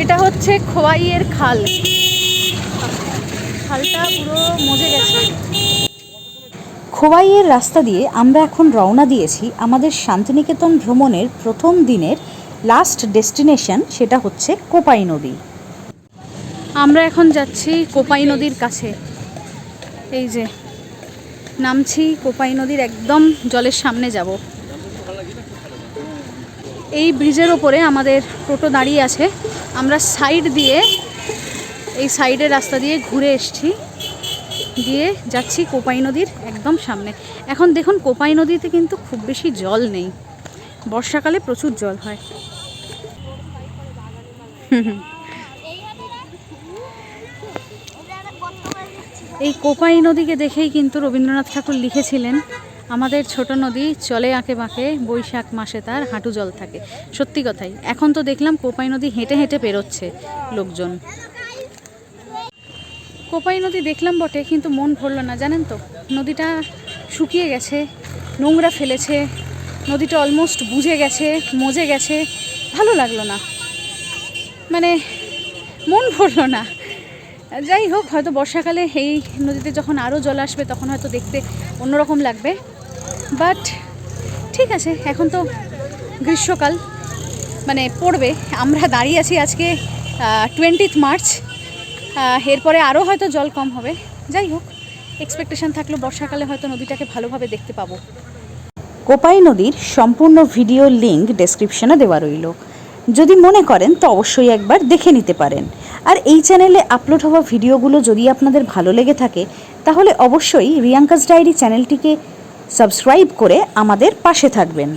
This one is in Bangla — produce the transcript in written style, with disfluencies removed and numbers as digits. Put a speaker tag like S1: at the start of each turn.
S1: এটা হচ্ছে খোয়াইয়ের খাল। খালটা পুরো মজে গেছে।
S2: খোয়াইয়ের রাস্তা দিয়ে আমরা এখন রওনা দিয়েছি আমাদের শান্তিনিকেতন ভ্রমণের প্রথম দিনের লাস্ট ডেস্টিনেশন, সেটা হচ্ছে কোপাই নদী।
S1: আমরা এখন যাচ্ছি কোপাই নদীর কাছে। এই যে নামছি কোপাই নদীর একদম জলের সামনে যাব। এই ব্রিজের ওপরে আমাদের টোটো দাঁড়িয়ে আছে। আমরা সাইড দিয়ে এই সাইডের রাস্তা দিয়ে ঘুরে এসেছি, দিয়ে যাচ্ছি কোপাই নদীর একদম সামনে। এখন দেখুন কোপাই নদীতে কিন্তু খুব বেশি জল নেই, বর্ষাকালে প্রচুর জল হয়। এই কোপাই নদীকে দেখেই কিন্তু রবীন্দ্রনাথ ঠাকুর লিখেছিলেন, আমাদের ছোট নদী চলে আঁকে বাঁকে, বৈশাখ মাসে তার হাঁটু জল থাকে। সত্যি কথাই, এখন তো দেখলাম কোপাই নদী হেঁটে হেঁটে পেরোচ্ছে লোকজন। কোপাই নদী দেখলাম বটে, কিন্তু মন ভরল না, জানেন তো। নদীটা শুকিয়ে গেছে, নোংরা ফেলেছে, নদীটা অলমোস্ট বুঝে গেছে, মজে গেছে, ভালো লাগলো না, মানে মন ভরল না। যাই হোক, হয়তো বর্ষাকালে এই নদীতে যখন আরও জল আসবে তখন হয়তো দেখতে অন্যরকম লাগবে, বাট ঠিক আছে, এখন তো গ্রীষ্মকাল মানে পড়বে। আমরা দাঁড়িয়ে আছি আজকে 20 মার্চ, এরপরে আরও হয়তো জল কম হবে। যাই হোক, এক্সপেকটেশন থাকলো বর্ষাকালে হয়তো নদীটাকে ভালোভাবে দেখতে পাবো।
S2: কোপাই নদীর সম্পূর্ণ ভিডিও লিঙ্ক ডেসক্রিপশনে দেওয়া রইল, যদি মনে করেন তো অবশ্যই একবার দেখে নিতে পারেন। আর এই চ্যানেলে আপলোড হওয়া ভিডিওগুলো যদি আপনাদের ভালো লেগে থাকে তাহলে অবশ্যই রিয়াঙ্কাস ডায়েরি চ্যানেলটিকে সাবস্ক্রাইব করে আমাদের পাশে থাকবেন।